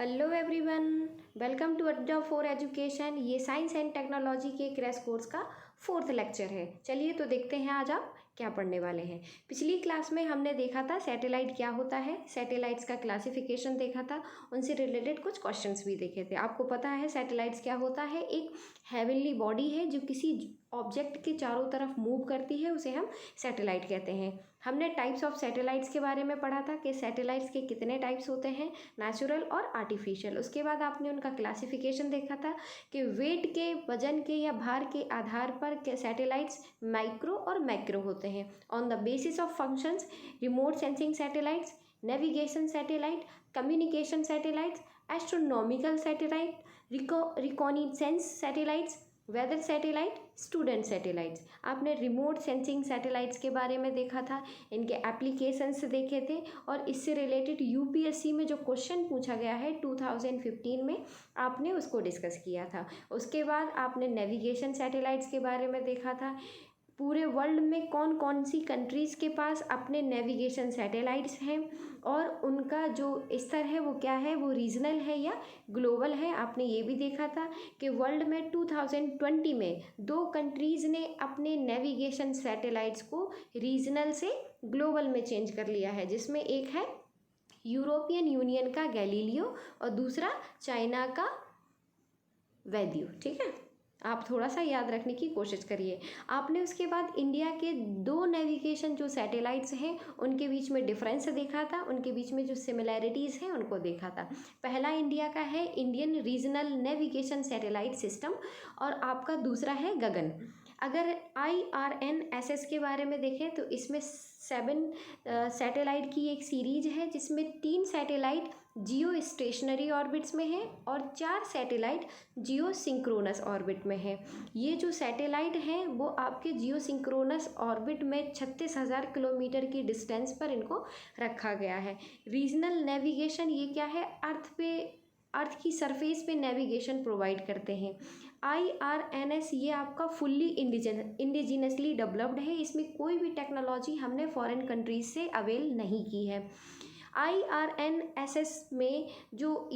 Hello everyone, welcome to अड्डा for education. ये science and technology के क्रैश कोर्स का 4th लेक्चर है। चलिए तो देखते हैं आज आप क्या पढ़ने वाले हैं। पिछली क्लास में हमने देखा था सैटेलाइट क्या होता है, सैटेलाइट्स का क्लासिफिकेशन देखा था, उनसे रिलेटेड कुछ क्वेश्चंस भी देखे थे। आपको पता है सैटेलाइट्स क्या होता है, एक हेवनली बॉडी है जो किसी ऑब्जेक्ट के चारों तरफ मूव करती है, उसे हम सैटेलाइट कहते हैं। हमने टाइप्स ऑफ सैटेलाइट्स के बारे में पढ़ा था कि सैटेलाइट्स के कितने टाइप्स होते हैं, नेचुरल और आर्टिफिशियल। उसके बाद आपने उनका क्लासिफिकेशन देखा था कि वेट के, वजन के या भार के आधार पर सैटेलाइट्स माइक्रो और मैक्रो होते हैं। On the basis of functions, remote sensing satellites, navigation satellite, communication satellites, astronomical satellite, reconnaissance satellites, weather satellite, student satellites. आपने रिमोट सेंसिंग सैटेलाइट्स के बारे में देखा था, इनके एप्लीकेशंस देखे थे और इससे रिलेटेड यूपीएससी में जो क्वेश्चन पूछा गया है 2015 में, आपने उसको डिस्कस किया था। उसके बाद आपने नेविगेशन सैटेलाइट्स के बारे में देखा था। पूरे वर्ल्ड में कौन कौन सी कंट्रीज़ के पास अपने नेविगेशन सैटेलाइट्स हैं और उनका जो स्तर है वो क्या है, वो रीजनल है या ग्लोबल है। आपने ये भी देखा था कि वर्ल्ड में 2020 में 2 कंट्रीज़ ने अपने नेविगेशन सैटेलाइट्स को रीजनल से ग्लोबल में चेंज कर लिया है, जिसमें एक है यूरोपियन यूनियन का गैलीलियो और दूसरा चाइना का वैद्यू। ठीक है, आप थोड़ा सा याद रखने की कोशिश करिए। आपने उसके बाद इंडिया के 2 नेविगेशन जो सैटेलाइट्स हैं उनके बीच में डिफरेंस देखा था, उनके बीच में जो सिमिलैरिटीज़ हैं उनको देखा था। पहला इंडिया का है Indian regional navigation satellite system और आपका दूसरा है गगन। अगर IRNSS के बारे में देखें तो इसमें 7 सैटेलाइट की एक सीरीज है, जिसमें 3 सैटेलाइट जियो स्टेशनरी ऑर्बिट्स में है और 4 सैटेलाइट जियो सिंक्रोनस ऑर्बिट में है। ये जो सैटेलाइट हैं वो आपके जियो सिंक्रोनस ऑर्बिट में 36,000 किलोमीटर की डिस्टेंस पर इनको रखा गया है। रीजनल नेविगेशन ये क्या है, अर्थ की सरफेस पे नेविगेशन प्रोवाइड करते हैं। IRNS ये आपका फुल्ली इंडिजिनसली डेवलप्ड है, इसमें कोई भी टेक्नोलॉजी हमने फॉरेन कंट्रीज से अवेल नहीं की है। IRNSS में जो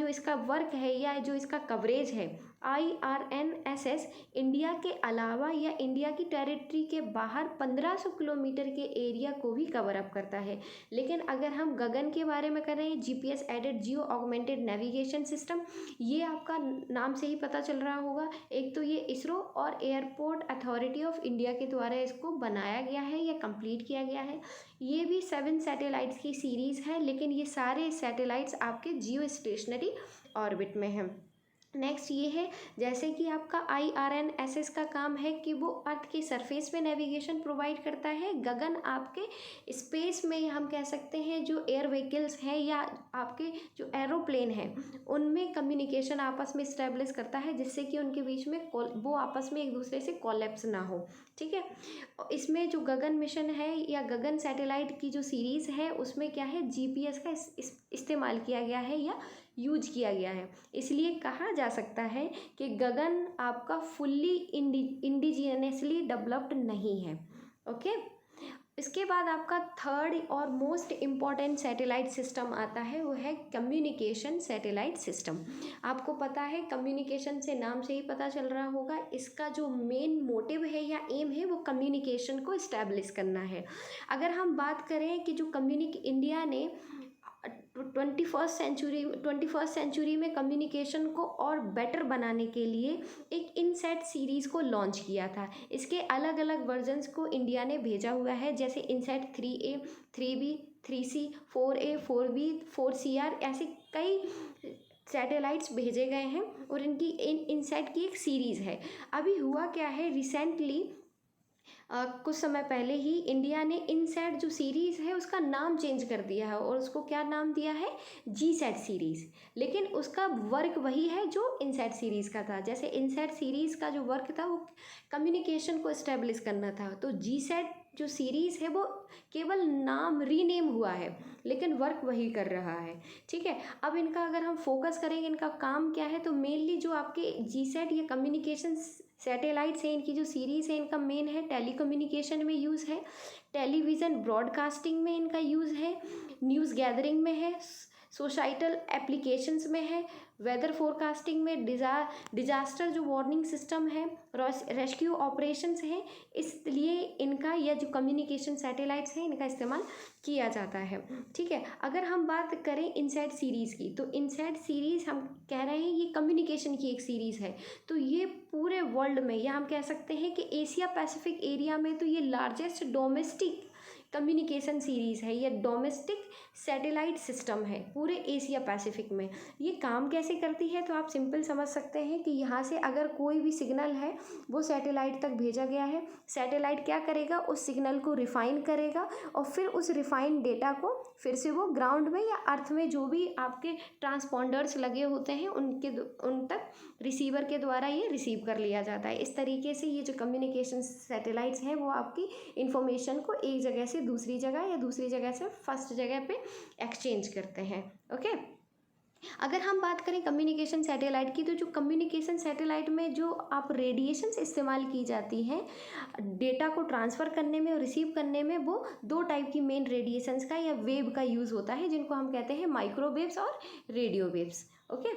इसका वर्क है या जो इसका कवरेज है, IRNSS इंडिया के अलावा या इंडिया की टेरिटरी के बाहर 1500 किलोमीटर के एरिया को भी कवर अप करता है। लेकिन अगर हम गगन के बारे में कर रहे हैं, GPS added geo augmented navigation system, ये आपका नाम से ही पता चल रहा होगा। एक तो ये इसरो और एयरपोर्ट अथॉरिटी ऑफ इंडिया के द्वारा इसको बनाया गया है या कंप्लीट किया गया है। ये भी 7 सैटेलाइट्स की सीरीज़ है, लेकिन ये सारे सैटेलाइट्स आपके जियो स्टेशनरी ऑर्बिट में हैं। नेक्स्ट ये है, जैसे कि आपका IRNSS का काम है कि वो अर्थ की सरफेस पे नेविगेशन प्रोवाइड करता है। गगन आपके स्पेस में हम कह सकते हैं जो एयर व्हीकल्स हैं या आपके जो एरोप्लेन हैं उनमें कम्युनिकेशन आपस में इस्टेब्लिश करता है, जिससे कि उनके बीच में वो आपस में एक दूसरे से कोलैप्स ना हो। ठीक है, इसमें जो गगन मिशन है या गगन सैटेलाइट की जो सीरीज़ है उसमें क्या है, GPS का इस्तेमाल किया गया है या यूज किया गया है। इसलिए कहा जा सकता है कि गगन आपका फुल्ली इंडिजिनसली डेवलप्ड नहीं है। ओके, इसके बाद आपका थर्ड और मोस्ट इम्पॉर्टेंट सैटेलाइट सिस्टम आता है, वो है कम्युनिकेशन सैटेलाइट सिस्टम। आपको पता है कम्युनिकेशन से नाम से ही पता चल रहा होगा, इसका जो मेन मोटिव है या एम है वो कम्युनिकेशन को इस्टेब्लिश करना है। अगर हम बात करें कि जो इंडिया ने 21st सेंचुरी में कम्युनिकेशन को और बेटर बनाने के लिए एक इनसैट सीरीज़ को लॉन्च किया था। इसके अलग अलग वर्जन्स को इंडिया ने भेजा हुआ है, जैसे INSAT 3A, 3B, 3C, 4A, 4B, 4CR, ऐसे कई सैटेलाइट्स भेजे गए हैं और इनकी इनसैट की एक सीरीज़ है। अभी हुआ क्या है, रिसेंटली कुछ समय पहले ही इंडिया ने इनसैट जो सीरीज़ है उसका नाम चेंज कर दिया है और उसको क्या नाम दिया है, GSAT सीरीज़। लेकिन उसका वर्क वही है जो इनसैट सीरीज़ का था। जैसे इनसैट सीरीज़ का जो वर्क था वो कम्युनिकेशन को इस्टेब्लिश करना था, तो GSAT जो सीरीज़ है वो केवल नाम रीनेम हुआ है लेकिन वर्क वही कर रहा है। ठीक है, अब इनका अगर हम फोकस करेंगे इनका काम क्या है, तो मेनली जो आपके GSAT या कम्युनिकेशन सैटेलाइट्स हैं, इनकी जो सीरीज़ है इनका मेन है टेलीकम्युनिकेशन में यूज़ है, टेलीविज़न ब्रॉडकास्टिंग में इनका यूज़ है, न्यूज़ गैदरिंग में है, सोसाइटल एप्लीकेशंस में है, वेदर फोरकास्टिंग में, डिजास्टर जो वार्निंग सिस्टम है, रेस्क्यू ऑपरेशंस हैं, इसलिए इनका या जो कम्युनिकेशन सैटेलाइट्स हैं इनका इस्तेमाल किया जाता है। ठीक है, अगर हम बात करें इनसैट सीरीज़ की, तो इनसैट सीरीज़ हम कह रहे हैं ये कम्युनिकेशन की एक सीरीज़ है। तो ये पूरे वर्ल्ड में, या हम कह सकते हैं कि एशिया पैसिफिक एरिया में तो ये लार्जेस्ट डोमेस्टिक कम्युनिकेशन सीरीज़ है, ये डोमेस्टिक सैटेलाइट सिस्टम है पूरे एशिया पैसिफिक में। ये काम कैसे करती है, तो आप सिंपल समझ सकते हैं कि यहाँ से अगर कोई भी सिग्नल है वो सैटेलाइट तक भेजा गया है, सैटेलाइट क्या करेगा, उस सिग्नल को रिफाइन करेगा और फिर उस रिफाइंड डेटा को फिर से वो ग्राउंड में या अर्थ में जो भी आपके ट्रांसपॉन्डर्स लगे होते हैं उन तक रिसीवर के द्वारा ये रिसीव कर लिया जाता है। इस तरीके से ये जो कम्युनिकेशन सैटेलाइट्स हैं वो आपकी इंफॉर्मेशन को एक जगह से दूसरी जगह या दूसरी जगह से फर्स्ट जगह पे एक्सचेंज करते हैं। ओके, अगर हम बात करें कम्युनिकेशन सैटेलाइट की, तो जो कम्युनिकेशन सैटेलाइट में जो आप रेडिएशंस इस्तेमाल की जाती हैं डेटा को ट्रांसफ़र करने में और रिसीव करने में, वो दो टाइप की मेन रेडिएशंस का या वेव का यूज़ होता है, जिनको हम कहते हैं माइक्रोवेव्स और रेडियो वेव्स। ओके,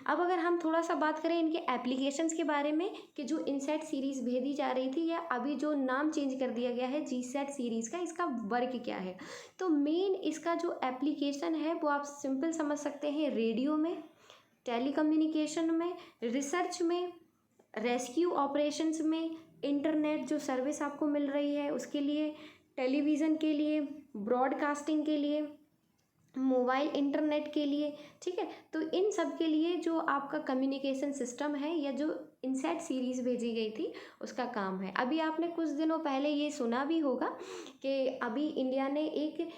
अब अगर हम थोड़ा सा बात करें इनके एप्लीकेशंस के बारे में कि जो इनसैट सीरीज़ भेजी जा रही थी या अभी जो नाम चेंज कर दिया गया है जीसैट सीरीज़ का, इसका वर्क क्या है, तो मेन इसका जो एप्लीकेशन है वो आप सिंपल समझ सकते हैं, रेडियो में, टेलीकम्युनिकेशन में, रिसर्च में, रेस्क्यू ऑपरेशंस में, इंटरनेट जो सर्विस आपको मिल रही है उसके लिए, टेलीविज़न के लिए, ब्रॉडकास्टिंग के लिए, मोबाइल इंटरनेट के लिए। ठीक है, तो इन सब के लिए जो आपका कम्युनिकेशन सिस्टम है या जो इनसैट सीरीज़ भेजी गई थी उसका काम है। अभी आपने कुछ दिनों पहले ये सुना भी होगा कि अभी इंडिया ने एक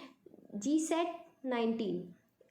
GSAT-19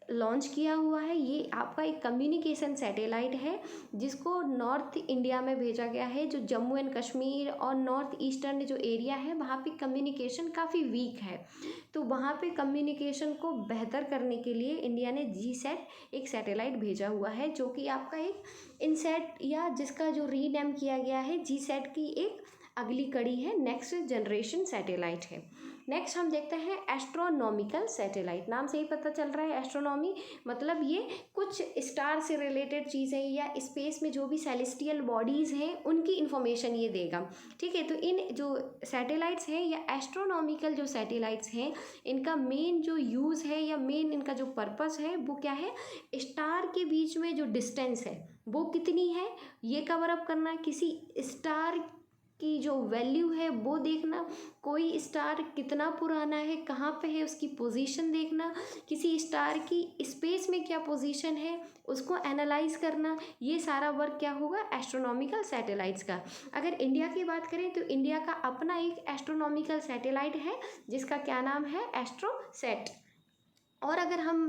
लॉन्च किया हुआ है। ये आपका एक कम्युनिकेशन सैटेलाइट है जिसको नॉर्थ इंडिया में भेजा गया है, जो जम्मू एंड कश्मीर और नॉर्थ ईस्टर्न जो एरिया है वहाँ पे कम्युनिकेशन काफ़ी वीक है। तो वहाँ पे कम्युनिकेशन को बेहतर करने के लिए इंडिया ने GSAT एक सैटेलाइट भेजा हुआ है, जो कि आपका एक इनसैट या जिसका जो रीनेम किया गया है GSAT की एक अगली कड़ी है, नेक्स्ट जनरेशन सैटेलाइट है। नेक्स्ट हम देखते हैं एस्ट्रोनॉमिकल सैटेलाइट। नाम से ही पता चल रहा है एस्ट्रोनॉमी मतलब ये कुछ स्टार से रिलेटेड चीज़ें या स्पेस में जो भी सेलेस्टियल बॉडीज़ हैं उनकी इंफॉर्मेशन ये देगा। ठीक है, तो इन जो सैटेलाइट्स हैं या एस्ट्रोनॉमिकल जो सैटेलाइट्स हैं इनका मेन जो यूज़ है या मेन इनका जो पर्पस है वो क्या है, स्टार के बीच में जो डिस्टेंस है वो कितनी है ये कवर अप करना, किसी स्टार की जो वैल्यू है वो देखना, कोई स्टार कितना पुराना है, कहाँ पे है उसकी पोजीशन देखना, किसी स्टार की स्पेस में क्या पोजीशन है उसको एनालाइज करना, ये सारा वर्क क्या होगा एस्ट्रोनॉमिकल सैटेलाइट्स का। अगर इंडिया की बात करें तो इंडिया का अपना एक एस्ट्रोनॉमिकल सैटेलाइट है जिसका क्या नाम है, एस्ट्रोसैट। और अगर हम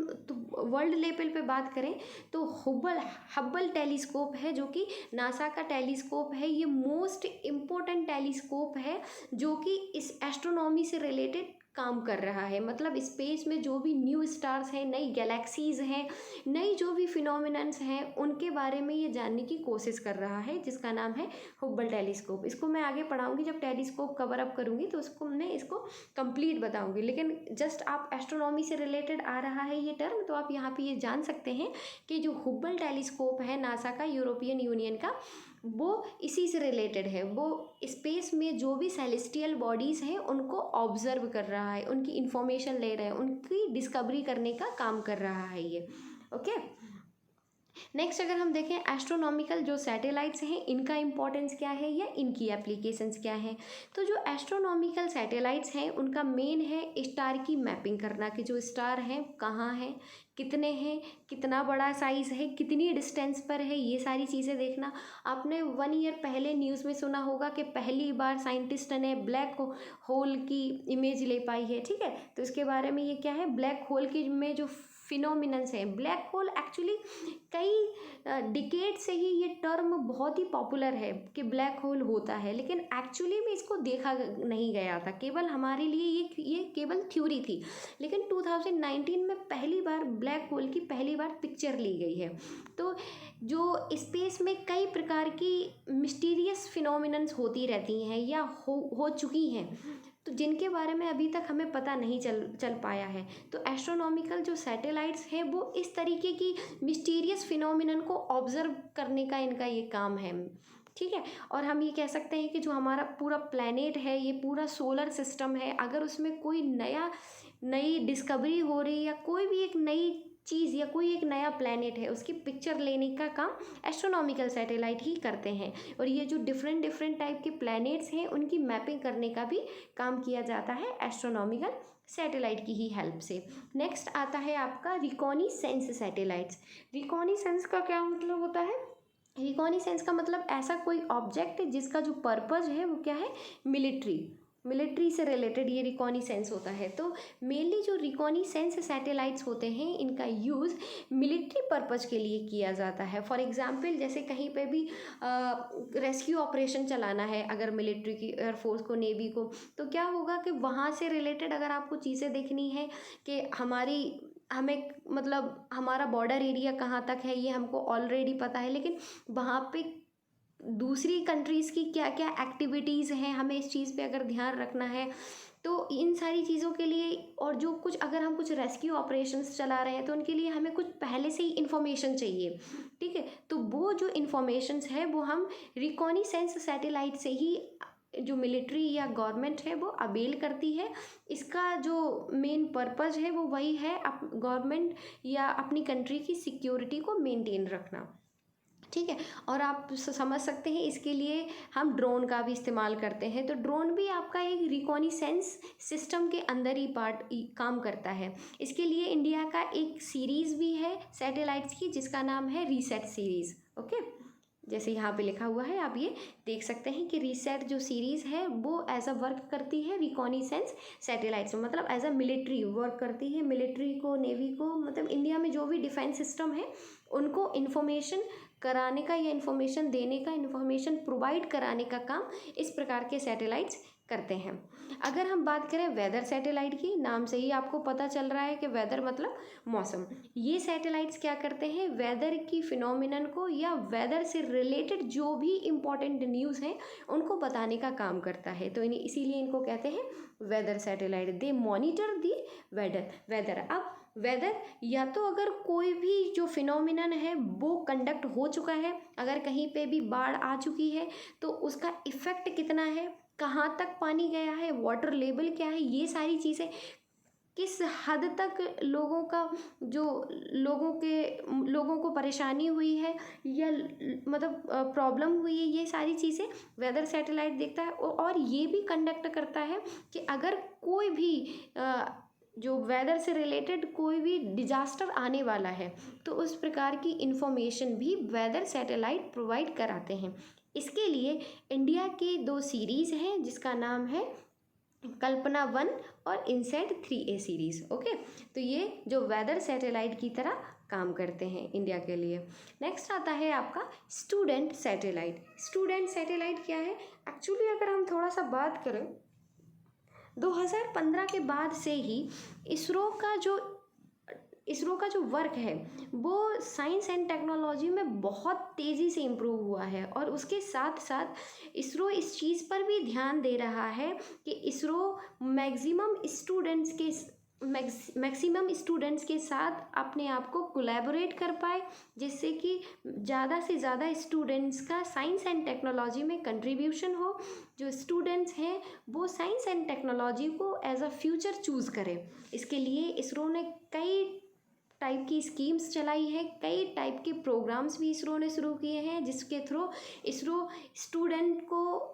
वर्ल्ड लेवल पे बात करें तो हब्बल टेलीस्कोप है जो कि नासा का टेलीस्कोप है। ये मोस्ट इम्पोर्टेंट टेलीस्कोप है जो कि इस एस्ट्रोनॉमी से रिलेटेड काम कर रहा है। मतलब स्पेस में जो भी न्यू स्टार्स हैं, नई गैलेक्सीज हैं, नई जो भी फिनोमिनन्स हैं उनके बारे में ये जानने की कोशिश कर रहा है, जिसका नाम है हब्बल टेलीस्कोप। इसको मैं आगे पढ़ाऊंगी, जब टेलीस्कोप कवर अप करूंगी तो उसको मैं इसको कंप्लीट बताऊंगी, लेकिन जस्ट आप एस्ट्रोनॉमी से रिलेटेड आ रहा है ये टर्म तो आप यहाँ पे ये जान सकते हैं कि जो हब्बल टेलीस्कोप है नासा का, यूरोपियन यूनियन का, वो इसी से रिलेटेड है। वो स्पेस में जो भी सेलेस्टियल बॉडीज़ हैं उनको ऑब्जर्व कर रहा है, उनकी इंफॉर्मेशन ले रहा है, उनकी डिस्कवरी करने का काम कर रहा है ये। ओके, नेक्स्ट अगर हम देखें एस्ट्रोनॉमिकल जो सैटेलाइट्स हैं इनका इंपॉर्टेंस क्या है या इनकी एप्लीकेशंस क्या हैं, तो जो एस्ट्रोनॉमिकल सैटेलाइट्स हैं उनका मेन है स्टार की मैपिंग करना कि जो स्टार हैं कहाँ हैं, कितने हैं, कितना बड़ा साइज़ है, कितनी डिस्टेंस पर है, ये सारी चीज़ें देखना। आपने 1 ईयर पहले न्यूज़ में सुना होगा कि पहली बार साइंटिस्ट ने ब्लैक होल की इमेज ले पाई है। ठीक है, तो इसके बारे में ये क्या है, ब्लैक होल की में जो फिनोमिनन्स है, ब्लैक होल एक्चुअली कई डिकेड से ही ये टर्म बहुत ही पॉपुलर है कि ब्लैक होल होता है, लेकिन एक्चुअली में इसको देखा नहीं गया था, केवल हमारे लिए ये केवल थ्योरी थी। लेकिन 2019 में पहली बार ब्लैक होल की पहली बार पिक्चर ली गई है। तो जो स्पेस में कई प्रकार की मिस्टीरियस फिनोमिनन्स होती रहती हैं या हो चुकी हैं, तो जिनके बारे में अभी तक हमें पता नहीं चल पाया है। तो एस्ट्रोनॉमिकल जो सैटेलाइट्स हैं वो इस तरीके की मिस्टीरियस फिनोमिनन को ऑब्जर्व करने का इनका ये काम है, ठीक है। और हम ये कह सकते हैं कि जो हमारा पूरा प्लैनेट है, ये पूरा सोलर सिस्टम है, अगर उसमें कोई नई डिस्कवरी हो रही या कोई भी एक नई चीज़ या कोई एक नया प्लैनेट है, उसकी पिक्चर लेने का काम एस्ट्रोनॉमिकल सैटेलाइट ही करते हैं। और ये जो डिफरेंट डिफरेंट टाइप के प्लैनेट्स हैं उनकी मैपिंग करने का भी काम किया जाता है एस्ट्रोनॉमिकल सैटेलाइट की ही हेल्प से। नेक्स्ट आता है आपका रिकॉनिसेंस सैटेलाइट्स। रिकॉनिसेंस का क्या मतलब होता है? रिकॉनिसेंस का मतलब ऐसा कोई ऑब्जेक्ट जिसका जो पर्पज़ है वो क्या है, मिलिट्री से रिलेटेड ये रिकॉनिसेंस होता है। तो मेनली जो रिकॉनिसेंस सैटेलाइट्स होते हैं इनका यूज़ मिलिट्री पर्पज़ के लिए किया जाता है। फॉर एग्जांपल जैसे कहीं पे भी रेस्क्यू ऑपरेशन चलाना है अगर मिलिट्री की, एयरफोर्स को, नेवी को, तो क्या होगा कि वहाँ से रिलेटेड अगर आपको चीज़ें देखनी है कि हमें मतलब हमारा बॉर्डर एरिया कहाँ तक है ये हमको ऑलरेडी पता है, लेकिन वहाँ पे दूसरी कंट्रीज़ की क्या क्या एक्टिविटीज़ हैं हमें इस चीज़ पे अगर ध्यान रखना है, तो इन सारी चीज़ों के लिए, और जो कुछ अगर हम कुछ रेस्क्यू ऑपरेशंस चला रहे हैं तो उनके लिए हमें कुछ पहले से ही इन्फॉर्मेशन चाहिए, ठीक है। तो वो जो इन्फॉर्मेशंस है वो हम रिकॉनिसेंस सैटेलाइट से ही जो मिलिट्री या गवर्नमेंट है वो अवेल करती है। इसका जो मेन पर्पज़ है वो वही है गवर्नमेंट या अपनी कंट्री की सिक्योरिटी को मेंटेन रखना, ठीक है। और आप समझ सकते हैं इसके लिए हम ड्रोन का भी इस्तेमाल करते हैं। तो ड्रोन भी आपका एक रिकॉनिसेंस सिस्टम के अंदर ही काम करता है। इसके लिए इंडिया का एक सीरीज़ भी है सैटेलाइट्स की जिसका नाम है रीसेट सीरीज़, ओके। जैसे यहाँ पे लिखा हुआ है आप ये देख सकते हैं कि रीसेट जो सीरीज़ है वो एज अ वर्क करती है रिकॉनिसेंस सैटेलाइट्स में, मतलब एज अ मिलिट्री वर्क करती है। मिलिट्री को, नेवी को, मतलब इंडिया में जो भी डिफेंस सिस्टम है उनको इन्फॉर्मेशन कराने का या इन्फॉर्मेशन देने का, इन्फॉर्मेशन प्रोवाइड कराने का काम इस प्रकार के सैटेलाइट्स करते हैं। अगर हम बात करें वेदर सैटेलाइट की, नाम से ही आपको पता चल रहा है कि वेदर मतलब मौसम। ये सैटेलाइट्स क्या करते हैं, वेदर की फिनोमिनन को या वेदर से रिलेटेड जो भी इम्पोर्टेंट न्यूज़ हैं उनको बताने का काम करता है। तो इसीलिए इनको कहते हैं weather satellite. They monitor the weather. अब वेदर या तो अगर कोई भी जो फिनोमिनन है वो कंडक्ट हो चुका है, अगर कहीं पे भी बाढ़ आ चुकी है तो उसका इफ़ेक्ट कितना है, कहाँ तक पानी गया है, वाटर लेवल क्या है, ये सारी चीज़ें किस हद तक लोगों को परेशानी हुई है या मतलब प्रॉब्लम हुई है, ये सारी चीज़ें वेदर सैटेलाइट देखता है। और ये भी कंडक्ट करता है कि अगर कोई भी जो वेदर से रिलेटेड कोई भी डिजास्टर आने वाला है तो उस प्रकार की इंफॉर्मेशन भी वेदर सैटेलाइट प्रोवाइड कराते हैं। इसके लिए इंडिया की 2 सीरीज़ हैं जिसका नाम है कल्पना 1 और इनसेट 3A सीरीज़, ओके। तो ये जो वेदर सैटेलाइट की तरह काम करते हैं इंडिया के लिए। नेक्स्ट आता है आपका स्टूडेंट सैटेलाइट। स्टूडेंट सैटेलाइट क्या है एक्चुअली, अगर हम थोड़ा सा बात करें 2015 के बाद से ही इसरो का जो वर्क है वो साइंस एंड टेक्नोलॉजी में बहुत तेज़ी से इम्प्रूव हुआ है। और उसके साथ साथ इसरो इस चीज़ पर भी ध्यान दे रहा है कि इसरो मैक्सिमम स्टूडेंट्स के साथ अपने आप को कोलैबोरेट कर पाए, जिससे कि ज़्यादा से ज़्यादा स्टूडेंट्स का साइंस एंड टेक्नोलॉजी में कंट्रीब्यूशन हो। जो स्टूडेंट्स हैं वो साइंस एंड टेक्नोलॉजी को एज अ फ्यूचर चूज़ करें। इसके लिए इसरो ने कई टाइप की स्कीम्स चलाई हैं, कई टाइप के प्रोग्राम्स भी इसरो ने शुरू किए हैं जिसके थ्रू इसरो स्टूडेंट को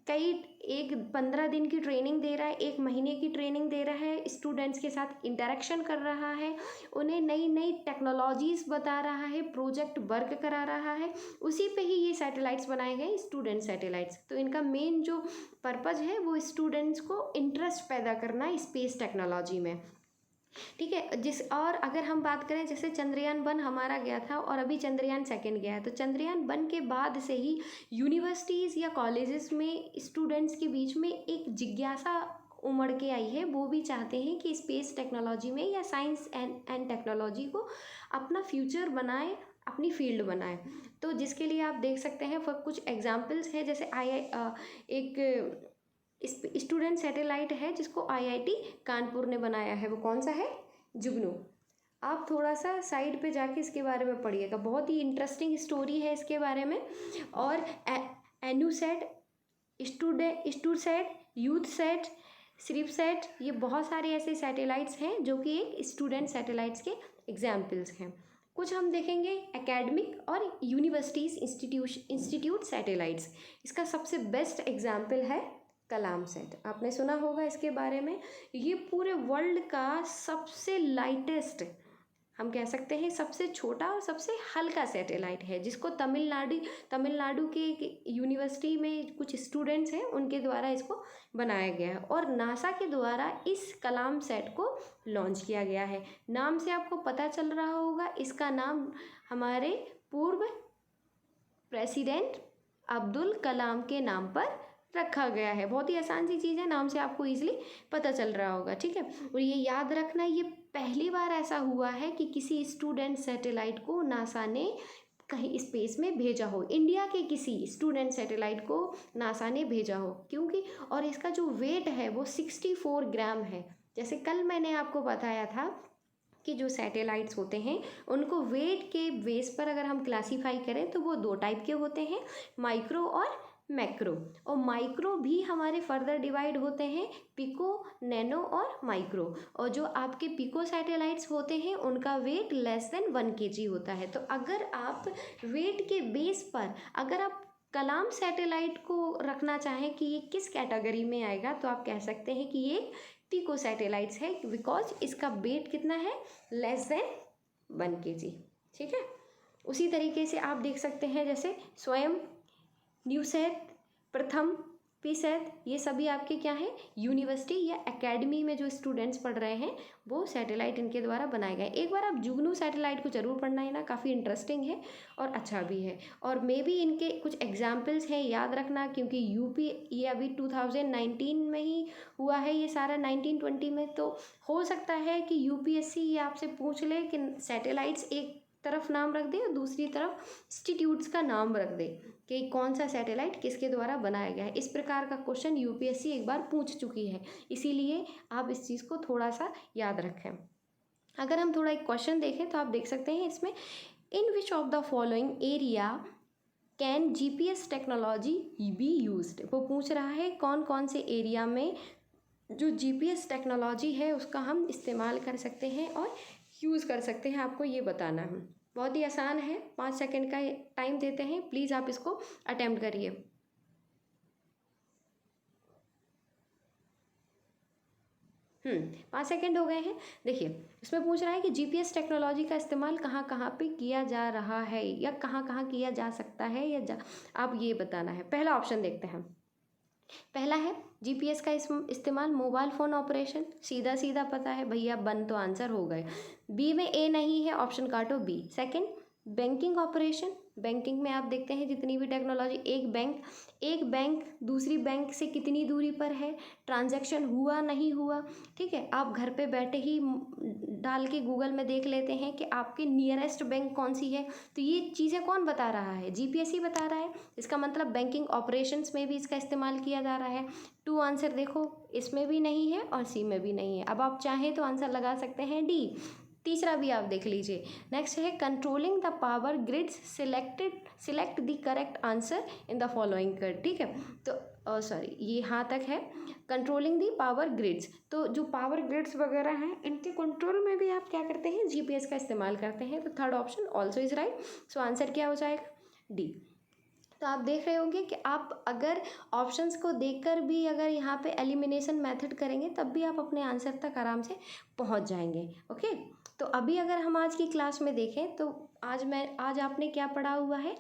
15 दिन की ट्रेनिंग दे रहा है, 1 महीने की ट्रेनिंग दे रहा है, स्टूडेंट्स के साथ इंटरेक्शन कर रहा है, उन्हें नई नई टेक्नोलॉजीज़ बता रहा है, प्रोजेक्ट वर्क करा रहा है। उसी पे ही ये सैटेलाइट्स बनाए गए, स्टूडेंट सैटेलाइट्स। तो इनका मेन जो पर्पज़ है वो स्टूडेंट्स को इंटरेस्ट पैदा करना है स्पेस टेक्नोलॉजी में, ठीक है। और अगर हम बात करें जैसे चंद्रयान 1 हमारा गया था और अभी चंद्रयान 2 गया है, तो चंद्रयान 1 के बाद से ही यूनिवर्सिटीज़ या कॉलेजेस में स्टूडेंट्स के बीच में एक जिज्ञासा उमड़ के आई है। वो भी चाहते हैं कि स्पेस टेक्नोलॉजी में या साइंस एंड टेक्नोलॉजी को अपना फ्यूचर बनाए, अपनी फील्ड बनाए। तो जिसके लिए आप देख सकते हैं कुछ एग्जाम्पल्स हैं, जैसे एक स्टूडेंट सैटेलाइट है जिसको आईआईटी कानपुर ने बनाया है, वो कौन सा है? जुगनू। आप थोड़ा सा साइड पे जाके इसके बारे में पढ़िएगा, बहुत ही इंटरेस्टिंग स्टोरी है इसके बारे में। और एनुसेट, स्टूसेट, यूथसेट, सिर्फसेट, ये बहुत सारे ऐसे सैटेलाइट्स हैं जो कि एक स्टूडेंट सैटेलाइट्स के एग्जाम्पल्स हैं। कुछ हम देखेंगे एकेडमिक और यूनिवर्सिटीज़ इंस्टीट्यूट सैटेलाइट्स। इसका सबसे बेस्ट एग्जाम्पल है कलाम सेट, आपने सुना होगा इसके बारे में। ये पूरे वर्ल्ड का सबसे लाइटेस्ट, हम कह सकते हैं सबसे छोटा और सबसे हल्का सैटेलाइट है, जिसको तमिलनाडु के एक यूनिवर्सिटी में कुछ स्टूडेंट्स हैं उनके द्वारा इसको बनाया गया है और नासा के द्वारा इस कलाम सेट को लॉन्च किया गया है। नाम से आपको पता चल रहा होगा, इसका नाम हमारे पूर्व प्रेसिडेंट अब्दुल कलाम के नाम पर रखा गया है। बहुत ही आसान सी चीज़ है, नाम से आपको इजीली पता चल रहा होगा, ठीक है। और ये याद रखना, ये पहली बार ऐसा हुआ है कि किसी स्टूडेंट सैटेलाइट को नासा ने कहीं स्पेस में भेजा हो, इंडिया के किसी स्टूडेंट सैटेलाइट को नासा ने भेजा हो, क्योंकि और इसका जो वेट है वो 64 ग्राम है। जैसे कल मैंने आपको बताया था कि जो सैटेलाइट्स होते हैं उनको वेट के बेस पर अगर हम क्लासीफाई करें तो वो दो टाइप के होते हैं, माइक्रो और मैक्रो। और माइक्रो भी हमारे फर्दर डिवाइड होते हैं पिको, नैनो और माइक्रो। और जो आपके पिको सैटेलाइट्स होते हैं उनका वेट लेस देन 1 kg होता है। तो अगर आप वेट के बेस पर अगर आप कलाम सैटेलाइट को रखना चाहें कि ये किस कैटेगरी में आएगा, तो आप कह सकते हैं कि ये पिको सैटेलाइट्स है, बिकॉज इसका वेट कितना है? लेस देन 1 kg, ठीक है। उसी तरीके से आप देख सकते हैं जैसे स्वयं, न्यूसेट, प्रथम, पीसेट, ये सभी आपके क्या हैं? यूनिवर्सिटी या एकेडमी में जो स्टूडेंट्स पढ़ रहे हैं वो सैटेलाइट इनके द्वारा बनाए गए। एक बार आप जुगनू सैटेलाइट को ज़रूर पढ़ना है ना, काफ़ी इंटरेस्टिंग है और अच्छा भी है। और मे बी इनके कुछ एग्जाम्पल्स हैं, याद रखना, क्योंकि यूपी ये अभी 2019 में ही हुआ है ये सारा, 1920 में। तो हो सकता है कि यूपीएससी ये आपसे पूछ ले कि सैटेलाइट्स एक तरफ नाम रख दे और दूसरी तरफ इंस्टीट्यूट्स का नाम रख दे कि कौन सा सैटेलाइट किसके द्वारा बनाया गया है। इस प्रकार का क्वेश्चन यूपीएससी एक बार पूछ चुकी है, इसीलिए आप इस चीज़ को थोड़ा सा याद रखें। अगर हम थोड़ा एक क्वेश्चन देखें तो आप देख सकते हैं इसमें, in which of the following area can GPS technology be used. वो पूछ रहा है कौन कौन से एरिया में जो जीपीएस टेक्नोलॉजी है उसका हम इस्तेमाल कर सकते हैं और यूज़ कर सकते हैं, आपको ये बताना है। बहुत ही आसान है, 5 सेकंड का टाइम देते हैं, प्लीज़ आप इसको अटेम्प्ट करिए। 5 सेकंड हो गए हैं। देखिए इसमें पूछ रहा है कि जीपीएस टेक्नोलॉजी का इस्तेमाल कहाँ कहाँ पे किया जा रहा है या कहाँ कहाँ किया जा सकता है या आप ये बताना है। पहला ऑप्शन देखते हैं। पहला है जीपीएस का इस्तेमाल मोबाइल फ़ोन ऑपरेशन, सीधा सीधा पता है भैया, बन तो आंसर हो गए। बी में ए नहीं है, ऑप्शन काटो B. Second, banking operation, banking में आप देखते हैं जितनी भी टेक्नोलॉजी, एक बैंक दूसरी बैंक से कितनी दूरी पर है, ट्रांजैक्शन हुआ नहीं हुआ, ठीक है। आप घर पे बैठे ही डाल के गूगल में देख लेते हैं कि आपके नियरेस्ट बैंक कौन सी है। तो ये चीज़ें कौन बता रहा है? जीपीएस ही बता रहा है। इसका मतलब बैंकिंग ऑपरेशंस में भी इसका इस्तेमाल किया जा रहा है। 2 आंसर देखो, इसमें भी नहीं है और सी में भी नहीं है। अब आप चाहें तो आंसर लगा सकते हैं डी। तीसरा भी आप देख लीजिए। नेक्स्ट है controlling the power grids, select the correct answer in the following कर, ठीक है। तो सॉरी, ये यहाँ तक है कंट्रोलिंग द पावर ग्रिड्स। तो जो पावर ग्रिड्स वगैरह हैं इनके कंट्रोल में भी आप क्या करते हैं? जीपीएस का इस्तेमाल करते हैं। तो third option also is right. So answer क्या हो जाएगा? डी। तो आप देख रहे होंगे कि आप अगर ऑप्शंस को देखकर भी अगर यहाँ पे एलिमिनेशन मेथड करेंगे तब भी आप अपने आंसर तक आराम से पहुँच जाएंगे। ओके, तो अभी अगर हम आज की क्लास में देखें तो आज आपने क्या पढ़ा हुआ है?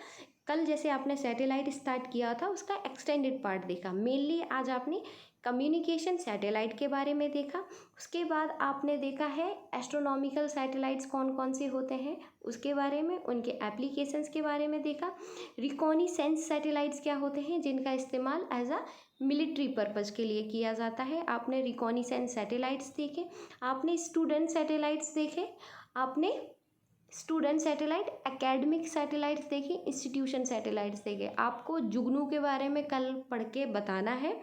कल जैसे आपने सैटेलाइट स्टार्ट किया था उसका एक्सटेंडेड पार्ट देखा। मेनली आज आपने कम्युनिकेशन सैटेलाइट के बारे में देखा। उसके बाद आपने देखा है एस्ट्रोनॉमिकल सैटेलाइट्स कौन कौन से होते हैं उसके बारे में, उनके एप्लीकेशंस के बारे में देखा। रिकॉनिसेंस सैटेलाइट्स क्या होते हैं जिनका इस्तेमाल एज अ मिलिट्री पर्पज़ के लिए किया जाता है, आपने रिकॉनिसेंस सैटेलाइट्स देखे। आपने स्टूडेंट सैटेलाइट्स देखे। आपने स्टूडेंट सैटेलाइट, एकेडमिक सैटेलाइट्स देखे, इंस्टीट्यूशन सैटेलाइट्स देखे। आपको जुगनू के बारे में कल पढ़ के बताना है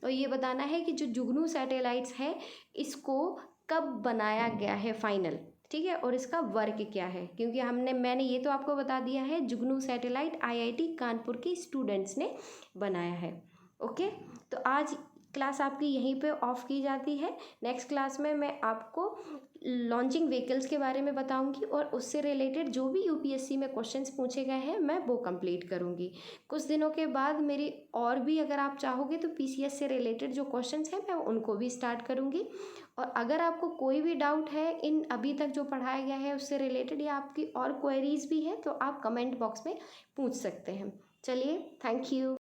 और ये बताना है कि जो जुगनू सैटेलाइट्स है इसको कब बनाया गया है फाइनल, ठीक है, और इसका वर्क क्या है, क्योंकि मैंने ये तो आपको बता दिया है जुगनू सैटेलाइट आईआईटी कानपुर की स्टूडेंट्स ने बनाया है। ओके, तो आज क्लास आपकी यहीं पे ऑफ की जाती है। नेक्स्ट क्लास में मैं आपको लॉन्चिंग व्हीकल्स के बारे में बताऊंगी और उससे रिलेटेड जो भी यूपीएससी में क्वेश्चंस पूछे गए हैं मैं वो कंप्लीट करूंगी। कुछ दिनों के बाद मेरी और भी अगर आप चाहोगे तो पीसीएस से रिलेटेड जो क्वेश्चंस हैं मैं उनको भी स्टार्ट करूंगी। और अगर आपको कोई भी डाउट है इन अभी तक जो पढ़ाया गया है उससे रिलेटेड या आपकी और क्वेरीज भी हैं तो आप कमेंट बॉक्स में पूछ सकते हैं। चलिए, थैंक यू।